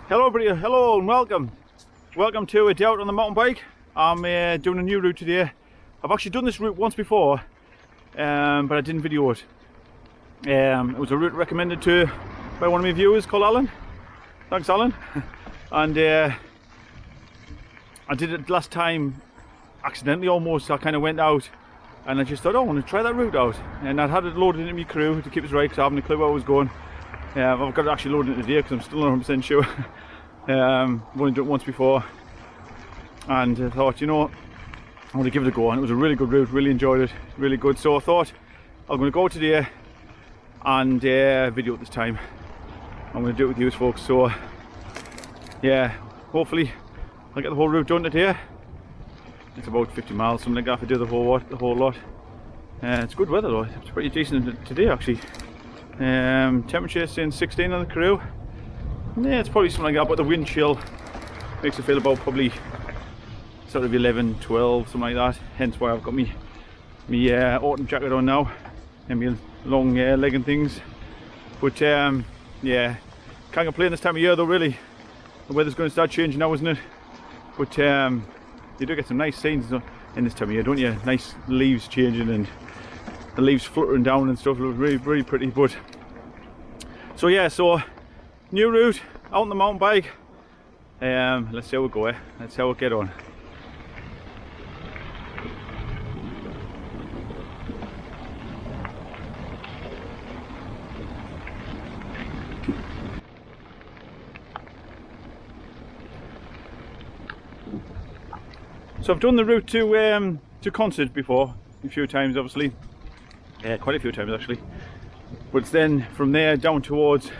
Hello everybody, hello and welcome to a day out on the mountain bike. I'm doing a new route today. I've actually done this route once before, but I didn't video it. It was a route recommended to by one of my viewers called Alan. Thanks Alan. And I did it last time accidentally almost. I kind of went out and I just thought, oh, I want to try that route out, and I'd had it loaded into my crew to keep us right because I haven't a clue where I was going. I've got to actually load it today because I'm still not 100% sure. I've only done it once before, and I thought, you know, I want to give it a go, and it was a really good route, really enjoyed it, really good. So I thought I'm going to go today and video it this time. I'm going to do it with you folks. So yeah, hopefully I'll get the whole route done today. It's about 50 miles, something like that, if I do the whole lot. It's good weather though, it's pretty decent today actually. Temperature saying 16 on the crew. Yeah, it's probably something like that, but the wind chill makes it feel about probably sort of 11, 12, something like that. Hence why I've got me autumn jacket on now and my long legging things. But yeah, can't complain this time of year though, really. The weather's going to start changing now, isn't it? But you do get some nice scenes in this time of year, don't you? Nice leaves changing and the leaves fluttering down and stuff. It looks really, really pretty. But so yeah, so new route out on the mountain bike. Let's see how we go. Let's see how we get on. So I've done the route to Concert before a few times, obviously. Quite a few times actually, but it's then from there down towards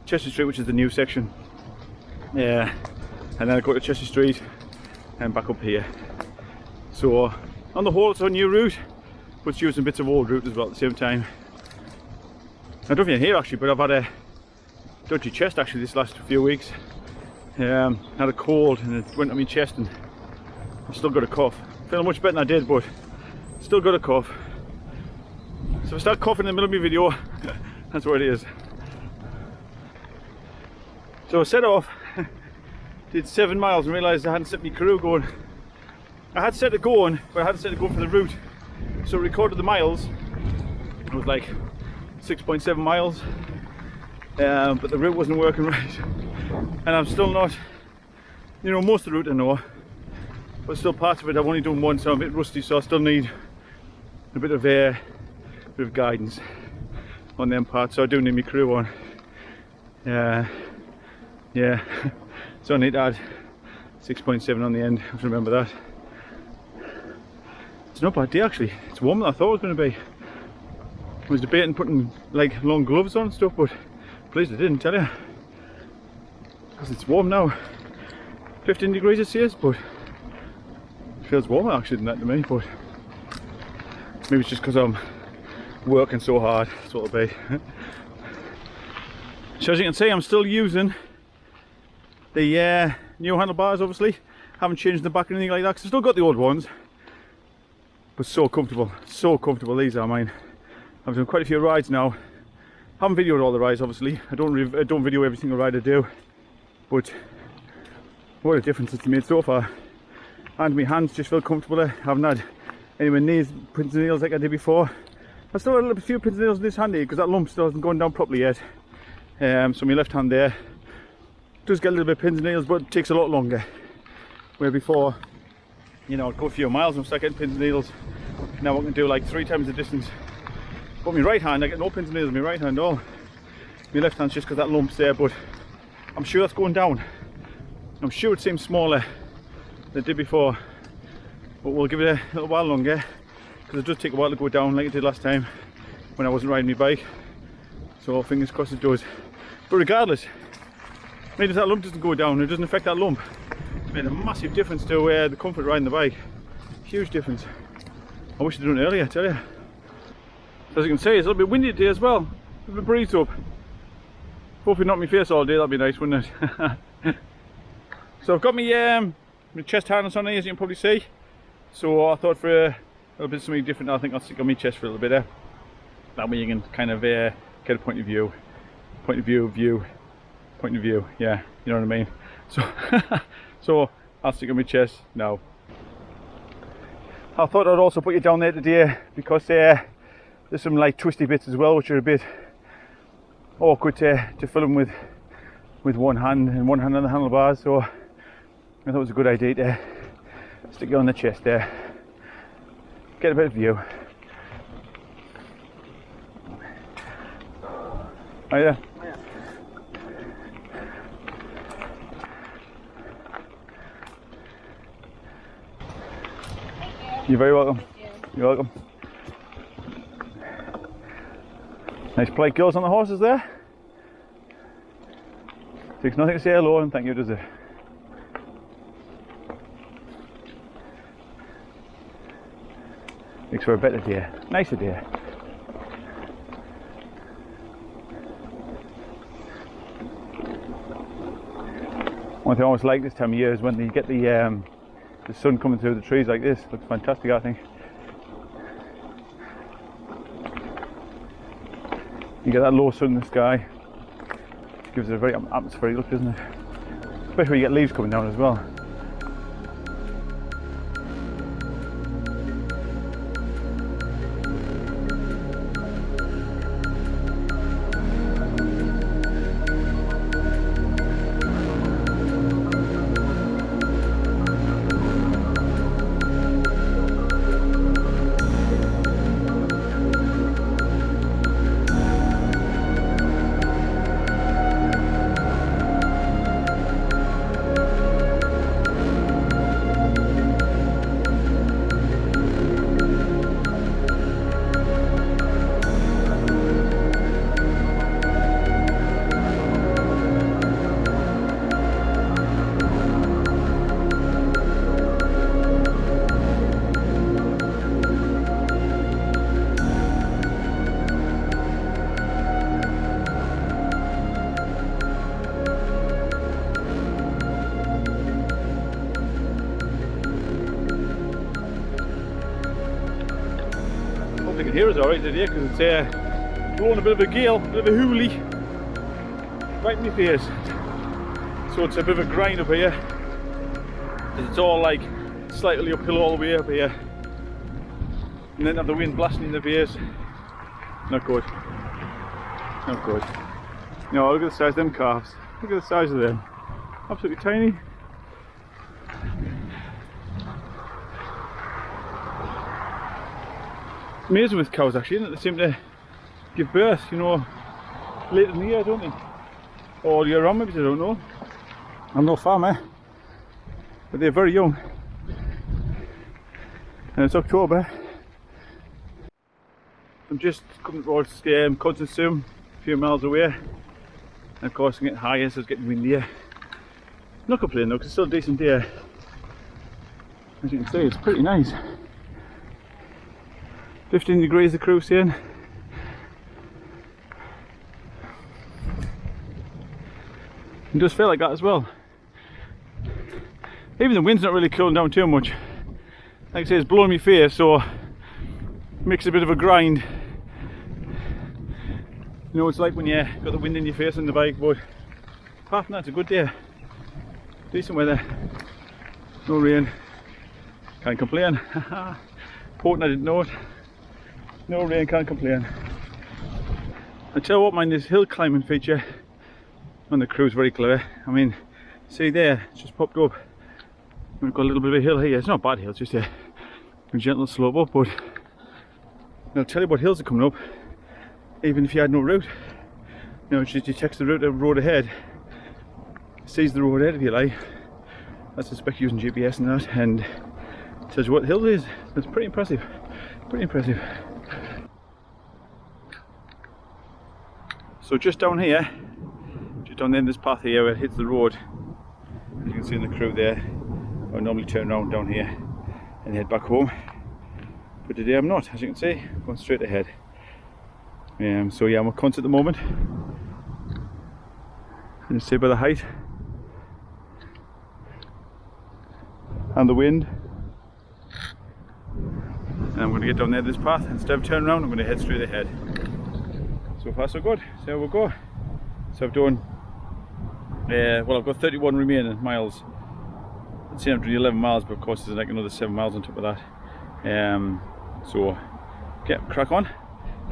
Chester Street, which is the new section, and then I go to Chester Street and back up here. So on the whole it's a new route, but it's using bits of old route as well at the same time. I don't know if you can hear actually, but I've had a dodgy chest actually this last few weeks. Had a cold and it went on my chest and I've still got a cough. Feeling much better than I did, but still got a cough. So if I start coughing in the middle of my video, that's what it is. So I set off, did 7 miles and realised I hadn't set my crew going. I had set it going, but I hadn't set it going for the route. So I recorded the miles. It was like 6.7 miles, but the route wasn't working right. And I'm still not, you know, most of the route I know, but still parts of it I've only done once, so I'm a bit rusty, so I still need a bit of guidance on them parts. So I do need my crew on. Yeah, so I need to add 6.7 on the end. I have to remember that. It's not a bad day actually. It's warmer than I thought it was going to be. I was debating putting like long gloves on and stuff, but please I didn't, tell you, because it's warm now. 15 degrees it says, but it feels warmer actually than that to me. But maybe it's just because I'm working so hard, that's what it'll be. So as you can see, I'm still using the new handlebars, obviously. Haven't changed the back or anything like that, because I've still got the old ones. But so comfortable these are mine. I've done quite a few rides now. Haven't videoed all the rides, obviously. I don't video every single ride I do. But what a difference it's made so far. And my hands just feel comfortable. I haven't had anywhere near pins and needles like I did before. I still had a few pins and needles in this handy because that lump still hasn't gone down properly yet. So my left hand there does get a little bit of pins and needles, but it takes a lot longer. Where before, you know, I'd go a few miles and start getting pins and needles. Now I can do like 3 times the distance. But my right hand, I get no pins and needles in my right hand at all. My left hand's just because that lump's there, but I'm sure that's going down. I'm sure it seems smaller than it did before. But we'll give it a little while longer, because it does take a while to go down like it did last time when I wasn't riding my bike. So fingers crossed it does. But regardless, maybe that lump doesn't go down, it doesn't affect that lump. It's made a massive difference to the comfort riding the bike. Huge difference. I wish I'd done it earlier, I tell you. So as you can see, it's a little bit windy today as well. A bit of a breeze up. Hopefully not my face all day, that'd be nice, wouldn't it? So I've got my chest harness on here, as you can probably see. So I thought for a little bit something different, I think I'll stick on my chest for a little bit there. That way you can kind of get a point of view point of view. Yeah, you know what I mean. So, so I'll stick on my chest now. I thought I'd also put you down there today because there's some like twisty bits as well, which are a bit awkward to film with one hand and one hand on the handlebars. So I thought it was a good idea to stick you on the chest there, get a bit of view. Oh yeah. You're very welcome. You're welcome. Nice polite girls on the horses there. Takes nothing to say hello and thank you, does it? Makes for a better day, nicer day. One thing I always like this time of year is when you get the sun coming through the trees like this. Looks fantastic, I think. You get that low sun in the sky. Gives it a very atmospheric look, doesn't it? Especially when you get leaves coming down as well. You can hear us alright today because it's blowing a bit of a gale, a bit of a hoolie right in my face. So it's a bit of a grind up here. It's all like slightly uphill all the way up here. And then have the wind blasting in the face. Not good. Not good. No, look at the size of them calves. Look at the size of them. Absolutely tiny. Amazing with cows actually, isn't it? They seem to give birth, you know, late in the year, don't they? Or year round maybe, I don't know. I'm no farmer, but they're very young. And it's October. I'm just coming towards Codswallop, a few miles away. And of course I'm getting higher, so it's getting windier. Not complaining though, because it's still a decent day. As you can see, it's pretty nice. 15 degrees the crew's saying. It does feel like that as well. Even the wind's not really cooling down too much. Like I say, it's blowing me face, so it makes a bit of a grind. You know, it's like when you got the wind in your face on the bike, but apart from that, it's a good day. Decent weather. No rain. Can't complain. Important, I didn't know it. No rain, can't complain. I tell you what, man, this hill climbing feature on the crew's very clever. I mean, see there, it's just popped up. We've got a little bit of a hill here. It's not a bad hill, it's just a gentle slope up, but I'll tell you what hills are coming up, even if you had no route. You know, it's just you text the road ahead, sees the road ahead if you like. That's the spec using GPS and that, and tells you what the hill is. It's pretty impressive. Pretty impressive. So just down here, just down the end of this path here where it hits the road, as you can see in the crew there, I normally turn around down here and head back home. But today I'm not, as you can see, I'm going straight ahead. So yeah, I'm at Cons at the moment. You can see by the height and the wind. And I'm going to get down there this path. Instead of turning around, I'm going to head straight ahead. So far so good. So we'll go. So I've done Well, I've got 31 remaining miles. It's 111 miles, but of course there's like another 7 miles on top of that. So get crack on.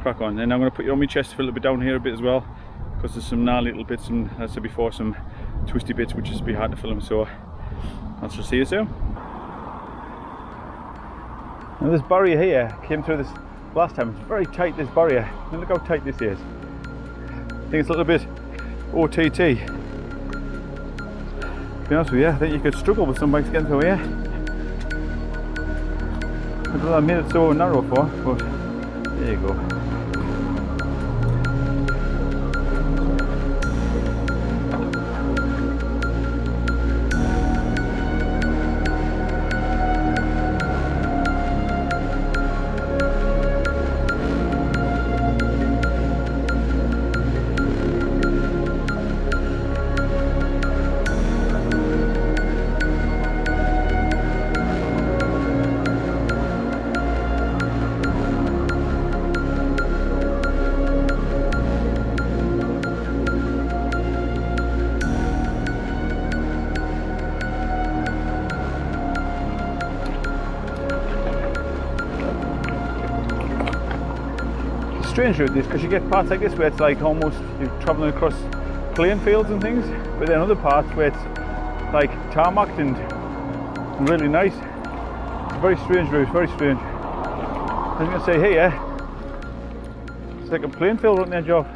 And I'm going to put you on my chest for a little bit down here a bit as well, because there's some gnarly little bits and, as I said before, some twisty bits which is a bit hard to film. So I'll just see you soon. Now this barrier here came through this last time. It's very tight, this barrier. And look how tight this is. I think it's a little bit OTT. To be honest with you, I think you could struggle with some bikes getting through here. I don't know I made it so narrow for, but there you go. Strange route this, because you get parts like this where it's like almost you're travelling across plain fields and things, but then other parts where it's like tarmacked and really nice. It's a very strange route, very strange. I was going to say here, it's like a plain field on the edge of,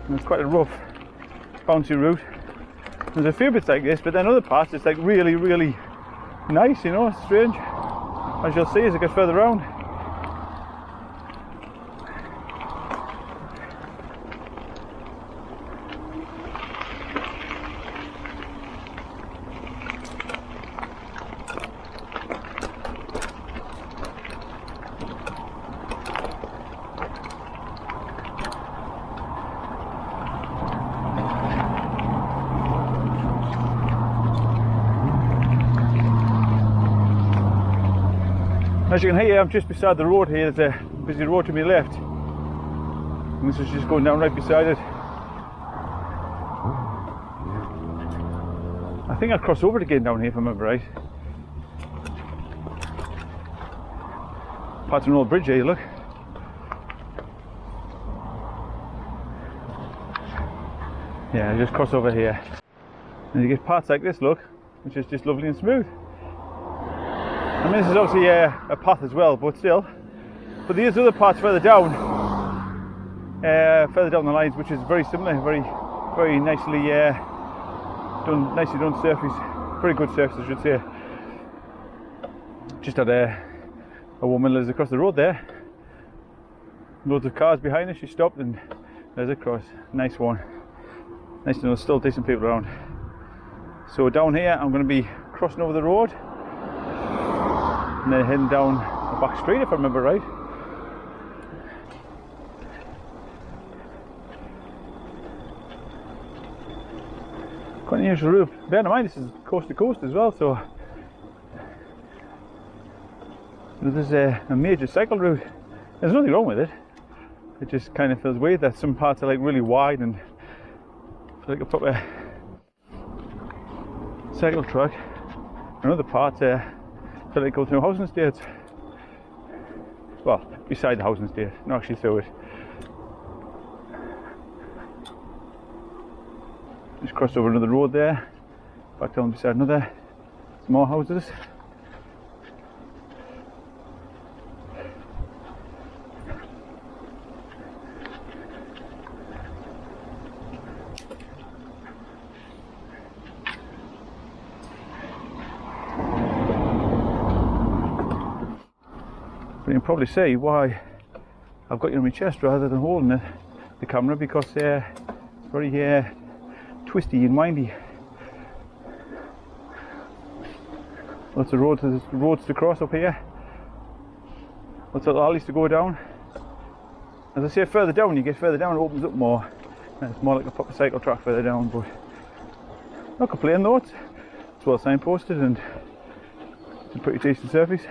and it's quite a rough, bouncy route. There's a few bits like this, but then other parts it's like really, really nice, you know, it's strange. As you'll see as it gets further around. As you can hear, I'm just beside the road here. There's a busy road to my left, and this is just going down right beside it. I think I'll cross over again down here if I remember right. Part of an old bridge here, look. Yeah, I just cross over here. And you get parts like this, look, which is just lovely and smooth. I mean, this is obviously a path as well, but still. But there's other parts further down the lines, which is very similar, very nicely done surface, very good surface, I should say. Just had a woman lives across the road there. Loads of cars behind her. She stopped and there's a cross. Nice one. Nice to know there's still decent people around. So down here, I'm going to be crossing over the road. And then heading down the back street if I remember right. Quite an unusual route. Bear in mind this is coast to coast as well, so this is a major cycle route. There's nothing wrong with it. It just kind of feels weird that some parts are like really wide and like a proper cycle track. And other parts feel like go through housing estates. Well, beside the housing estate, not actually through it. Just crossed over another road there, back down beside another, some more houses. You can probably see why I've got you on my chest rather than holding the camera, because it's very twisty and windy. Lots of roads to cross up here. Lots of alleys to go down. As I say, further down, you get further down, it opens up more. And it's more like a proper cycle track further down, but not complaining though. It's well signposted and it's a pretty decent surface.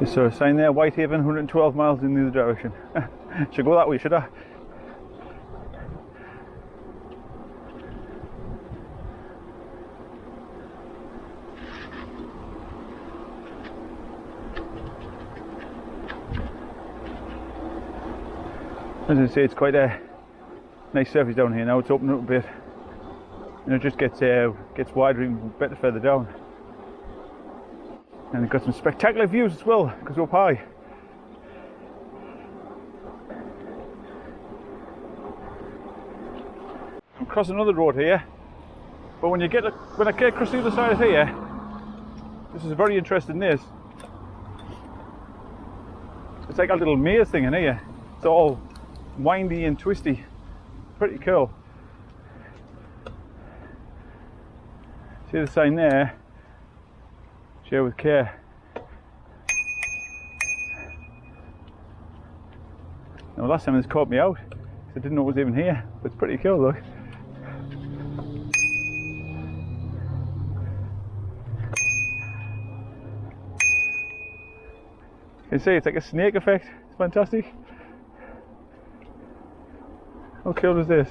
There's a sign there, Whitehaven, 112 miles in the other direction. Should go that way, should I? As I say, it's quite a nice surface down here now. It's opened up a bit, and it just gets wider and better further down. And it's got some spectacular views as well, because we're up high. I'm crossing another road here, but when I get across the other side of here, this is a very interesting maze. It's like a little maze thing in here. It's all windy and twisty. Pretty cool. See the sign there? Share with care. Now last time this caught me out, because I didn't know it was even here, but it's pretty cool, look. You can see it's like a snake effect. It's fantastic. How cool is this?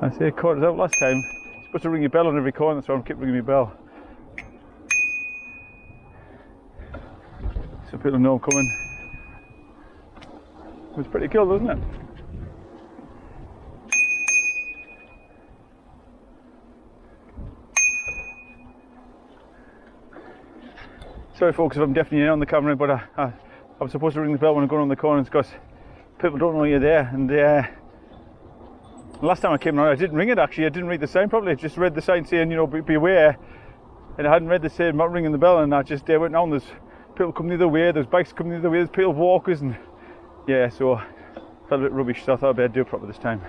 I say it caught us out last time. You're supposed to ring your bell on every corner, so I'm keep ringing my bell. So people know I'm coming. It was pretty cool, wasn't it? Sorry folks if I'm deafening you on the camera, but I'm supposed to ring the bell when I'm going around the corners because people don't know you're there. And last time I came around, I didn't ring it actually. I didn't read the sign properly. I just read the sign saying, you know, beware. And I hadn't read the sign about ringing the bell, and I just went down. There's people coming the other way, there's bikes coming the other way, there's people walkers, and yeah, so I felt a bit rubbish, so I thought I'd better do it proper this time.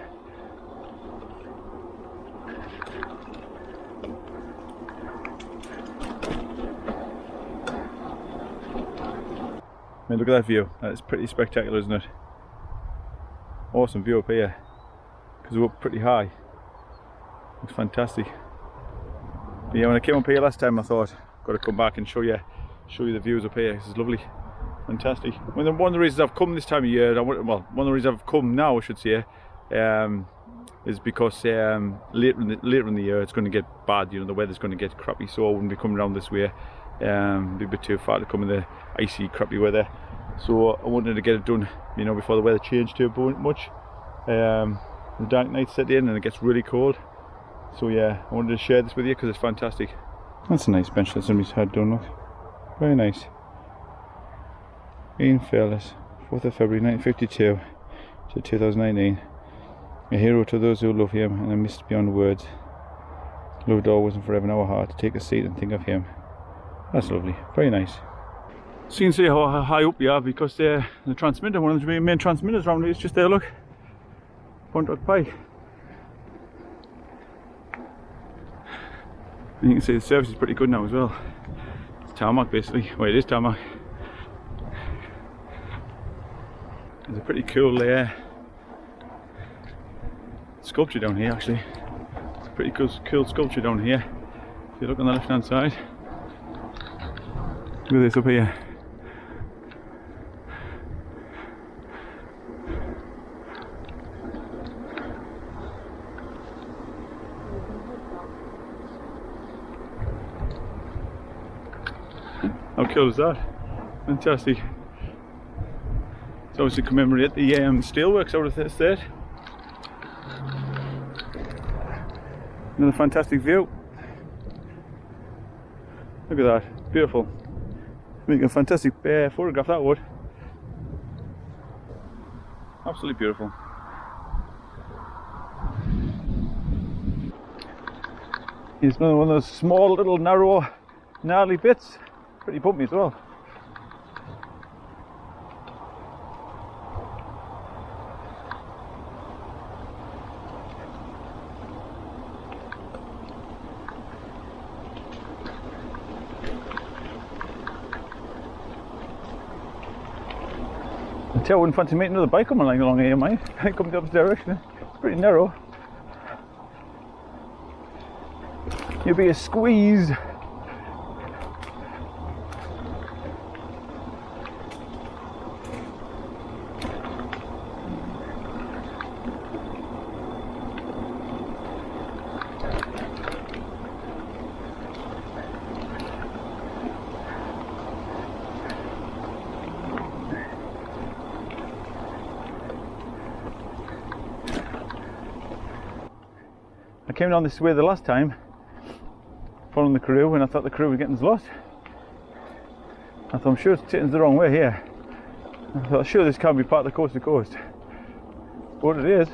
I mean, look at that view. That's pretty spectacular, isn't it? Awesome view up here, because we're up pretty high. Looks fantastic. But yeah, when I came up here last time, I thought got to come back and show you the views up here. This is lovely, fantastic. One of the reasons I've come this time of year, well, one of the reasons I've come now, I should say, is because later in the year it's going to get bad. You know, the weather's going to get crappy, so I wouldn't be coming around this way. It'd be a bit too far to come in the icy, crappy weather. So I wanted to get it done, you know, before the weather changed too much. The dark night set in and it gets really cold. So yeah, I wanted to share this with you because it's fantastic. That's a nice bench that somebody's had done, look. Very nice. Ian Fairless, 4th of February 1952 to 2019. A hero to those who love him and a mist beyond words. Loved always and forever in our heart. To take a seat and think of him. That's lovely, very nice. So you can see how high up we are because the transmitter, one of the main transmitters around here is just there, look. Pontock Pike. And you can see the surface is pretty good now as well. It's tarmac basically. Well, it is tarmac. There's a pretty cool sculpture down here actually. It's a pretty cool sculpture down here. If you look on the left hand side. Look at this up here. How cool is that? Fantastic. It's obviously to commemorate the steelworks out of the estate. Another fantastic view. Look at that, beautiful. Make a fantastic photograph, that would. Absolutely beautiful. Here's another one of those small little narrow gnarly bits. Pretty bumpy as well. I wouldn't fancy meeting another bike coming along here, mate. Coming the opposite direction. It's pretty narrow. You'll be a squeeze. I came down this way the last time, following the Karoo, and I thought the Karoo was getting lost. I thought, I'm sure it's taking the wrong way here. I thought, sure this can't be part of the coast to coast. But it is.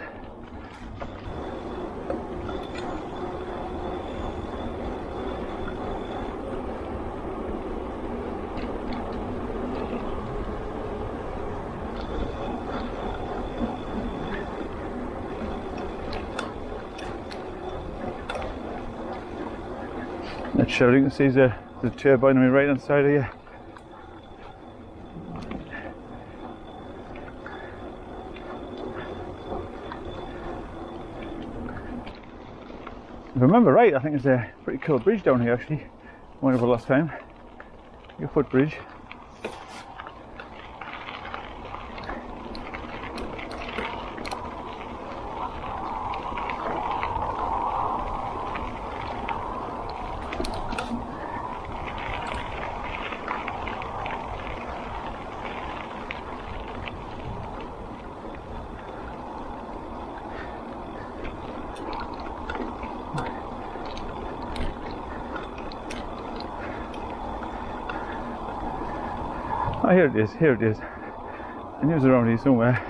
That shelter, you can see there's a turbine on my right hand side here. If I remember right, I think there's a pretty cool bridge down here actually. Went over last time. A footbridge. Oh, here it is, here it is. I knew it was around here somewhere.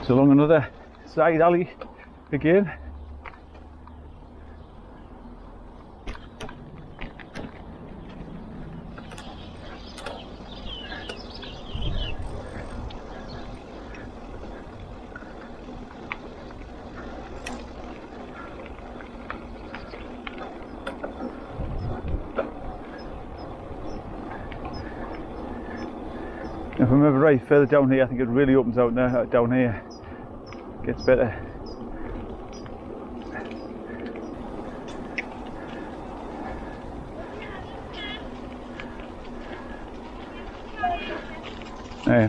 So along another side alley again. If I remember right, further down here, I think it really opens out now, down here. Gets better. Yeah.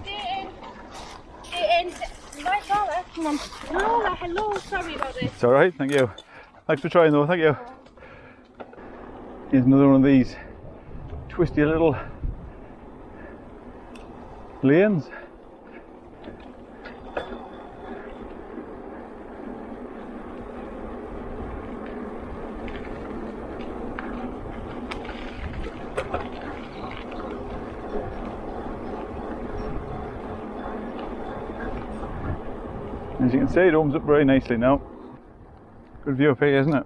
Come on. Lola, hello, sorry about this. It's alright, thank you. Thanks for trying though, thank you. Here's another one of these twisty little lanes. As you can see, it opens up very nicely now. Good view up here, isn't it?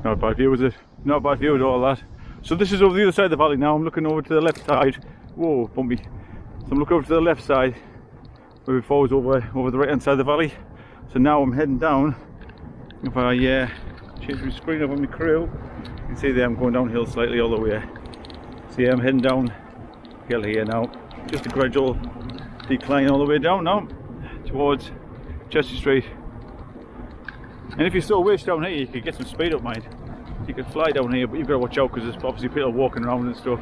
Not a bad view, is it? Not a bad view at all, that. So this is over the other side of the valley now. I'm looking over to the left side. Whoa, bumpy. So I'm looking over to the left side, where before was over the right hand side of the valley. So now I'm heading down. If I change my screen over my Karoo, you can see there I'm going downhill slightly all the way. So yeah, I'm heading down hill here now. Just a gradual decline all the way down now towards Chester Street. And if you're still waist down here, you could get some speed up, mate. You could fly down here, but you've got to watch out because there's obviously people walking around and stuff.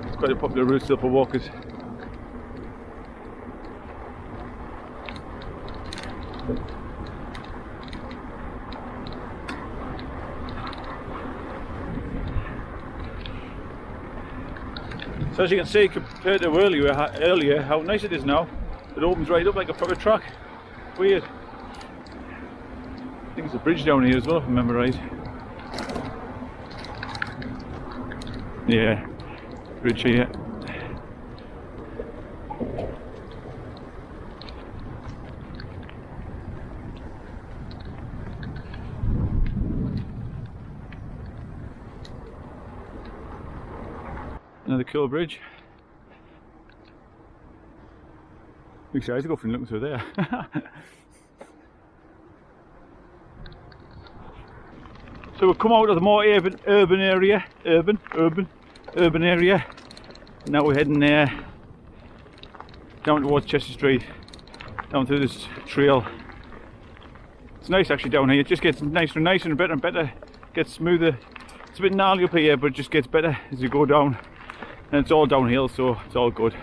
It's quite a popular route still for walkers. So as you can see, compared to earlier, how nice it is now. It opens right up like a proper track. Weird. I think there's a bridge down here as well, if I remember right. Yeah, bridge here. Another cool bridge. Makes your eyes go from looking through there. So we've come out of the more urban area. Now we're heading down towards Chester Street, down through this trail. It's nice actually down here. It just gets nicer and nicer and better. Gets smoother. It's a bit gnarly up here, but it just gets better as you go down. And it's all downhill, so it's all good.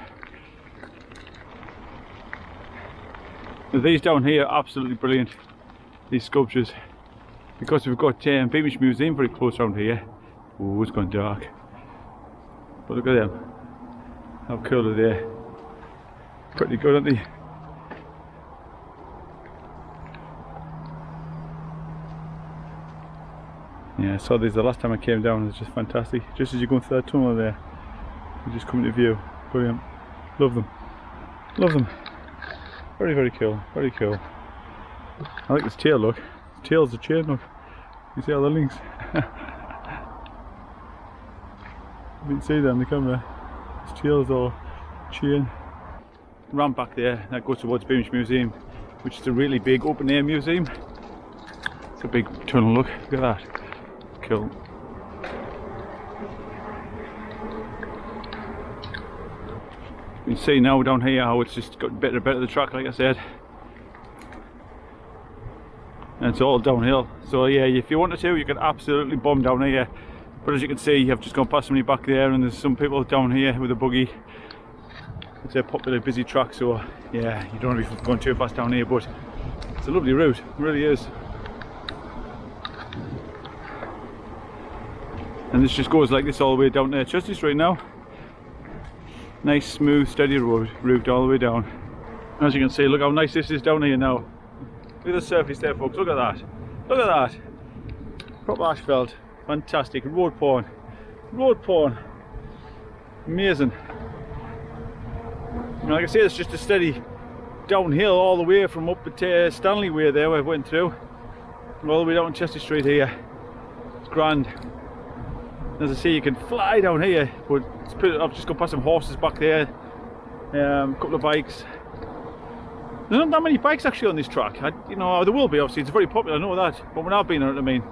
These down here are absolutely brilliant, these sculptures, because we've got Beamish Museum very close around here. Oh, it's gone dark, but look at them, how cool are they? Pretty good, aren't they? Yeah, I saw these the last time I came down. It's just fantastic, just as you go through that tunnel there, you just come into view. Brilliant, love them, love them. Very, very cool, very cool. I like this tail, look. This tail's a chain, look. You see all the links? You can see that on the camera. This tail's all chain. Ramp back there, that goes towards Beamish Museum, which is a really big open air museum. It's a big tunnel, look at that. Cool. You can see now down here how it's just got better and better the track, like I said. And it's all downhill. So yeah, if you wanted to, you could absolutely bomb down here. But as you can see, I've just gone past somebody back there, and there's some people down here with a buggy. It's a popular busy track, so yeah, you don't want to be going too fast down here, but it's a lovely route, it really is. And this just goes like this all the way down to Chester Street now. Nice, smooth, steady route all the way down. As you can see, look how nice this is down here now. Look at the surface there, folks. Look at that. Look at that. Proper asphalt. Fantastic. Road porn. Road porn. Amazing. And like I say, it's just a steady downhill all the way from up at Stanley Way there where I went through. All the way down Chester Street here. It's grand. As I say, you can fly down here, but I've just gone past some horses back there, a couple of bikes. There's not that many bikes actually on this track. You know, there will be, obviously, it's very popular, I know that, but when I've been on it, I mean,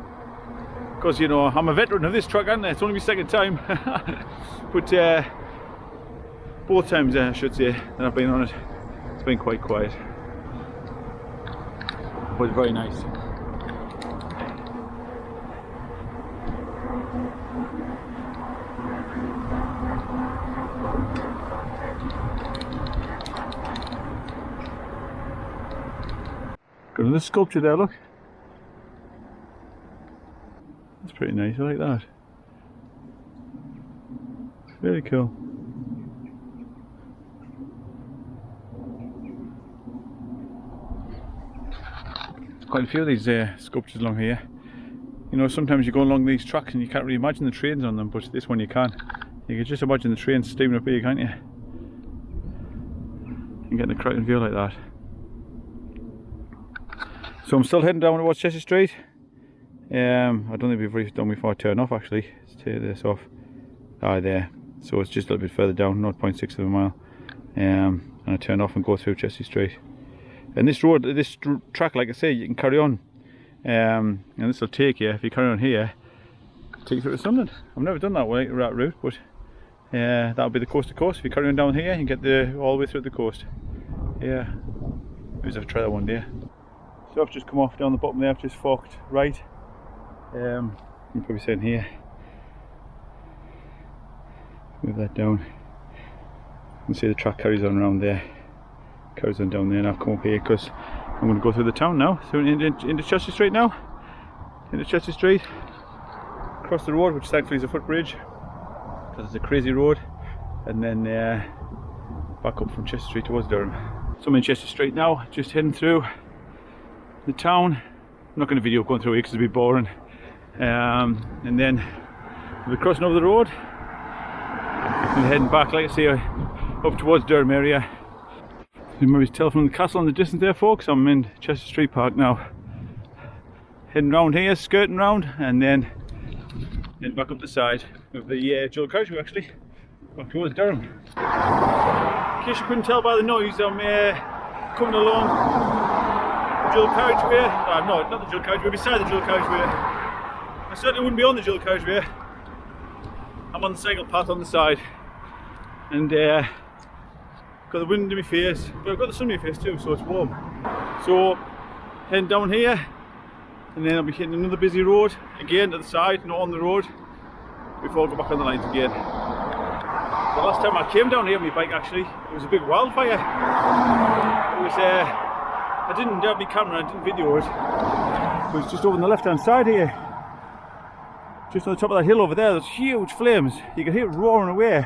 because, you know, I'm a veteran of this track, aren't I? It's only my second time, but both times, I should say, that I've been on it, it's been quite quiet, but very nice. Got another sculpture there, look. That's pretty nice, I like that. Very cool. There's quite a few of these sculptures along here. You know, sometimes you go along these tracks and you can't really imagine the trains on them, but this one you can. You can just imagine the trains steaming up here, can't you? You can get a cracking view like that. So I'm still heading down towards Chester Street. I don't think we've done before I turn off actually. Let's take this off. Ah, there. So it's just a little bit further down, 0.6 of a mile. And I turn off and go through Chester Street. And this road, this track, like I say, you can carry on. And this will take you, if you carry on here, take you through to Sunderland. I've never done that route, but that'll be the coast to coast. If you carry on down here, you can get all the way through the coast. Yeah, maybe I'll try that one day. So I've just come off down the bottom there, I've just forked right. You're probably saying here. Move that down. You can see the track carries on around there. Carries on down there, and I've come up here because I'm going to go through the town now. So into Chester Street now. Into Chester Street. Across the road, which thankfully is a footbridge. Because it's a crazy road. and then back up from Chester Street towards Durham. So I'm in Chester Street now, just heading through the town. I'm not going to video going through it because it'd be boring. And then we'll be crossing over the road and heading back, like I say, up towards Durham area. You can maybe tell from the castle in the distance there, folks. I'm in Chester Street Park now. Heading round here, skirting round, and then heading back up the side of the dual carriageway, actually, back towards Durham. In case you couldn't tell by the noise, I'm coming along the dual carriageway. No, not the dual carriageway, beside the dual carriageway. I certainly wouldn't be on the dual carriageway. I'm on the cycle path on the side, and got the wind in my face, but I've got the sun in my face too, so it's warm. So heading down here, and then I'll be hitting another busy road again to the side, not on the road, before I go back on the lines again. The last time I came down here on my bike, actually, it was a big wildfire. It was I didn't have my camera, I didn't video it. It was just over on the left hand side here, just on the top of that hill over there. There's huge flames, you could hear it roaring away.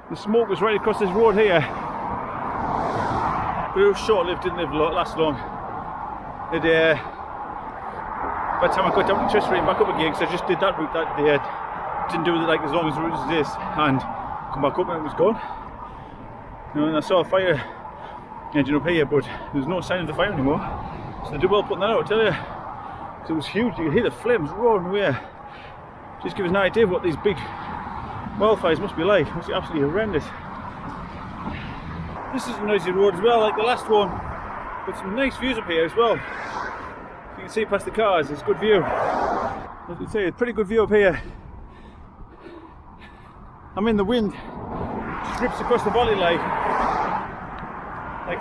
The smoke was right across this road here, but it was short-lived, didn't last long. It, by the time I got down to Chester Street and back up again, because I just did that route that day, I didn't do it like as long as the route as this, and come back up and it was gone. You know, and I saw a fire engine up here, but there's no sign of the fire anymore. So they did well putting that out, I tell you. Because it was huge, you could hear the flames roaring away. Just give us an idea of what these big wildfires must be like. It must be absolutely horrendous. This is a noisy road as well, like the last one, but some nice views up here as well. You can see past the cars, it's a good view. As I say, it's a pretty good view up here. I'm in the wind, just rips across the valley like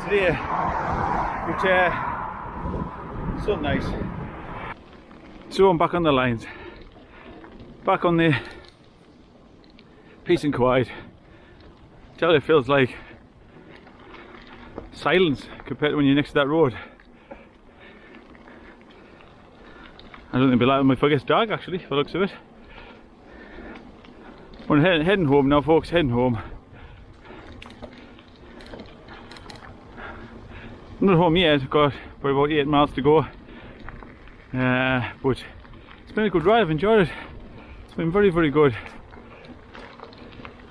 today, but so nice. So I'm back on the lines, back on the peace and quiet. Tell you, it feels like silence compared to when you're next to that road. I don't think it'll be like if it gets dark, actually, by the looks of it. We're heading home now, folks, heading home. I'm not home yet, I've got probably about 8 miles to go. But it's been a good ride, I've enjoyed it. It's been very, very good.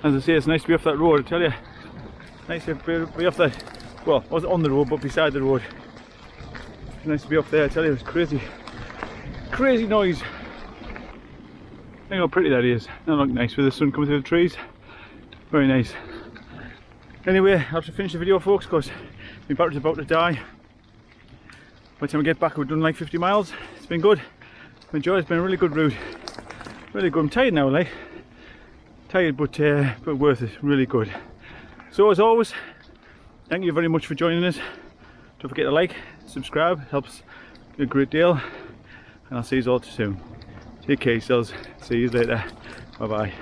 As I say, it's nice to be off that road, I tell you. Nice to be off that, well, I wasn't on the road, but beside the road. It's nice to be off there, I tell you, it's crazy. Crazy noise. Look how pretty that is. That looks nice with the sun coming through the trees. Very nice. Anyway, I have to finish the video, folks, because my battery's about to die. By the time I get back, we've done like 50 miles. It's been good. I've enjoyed it. It's been a really good route. Really good. I'm tired now, like. Tired, but worth it. Really good. So, as always, thank you very much for joining us. Don't forget to like, subscribe. It helps a great deal. And I'll see you all soon. Take care, yourselves. See you later. Bye bye.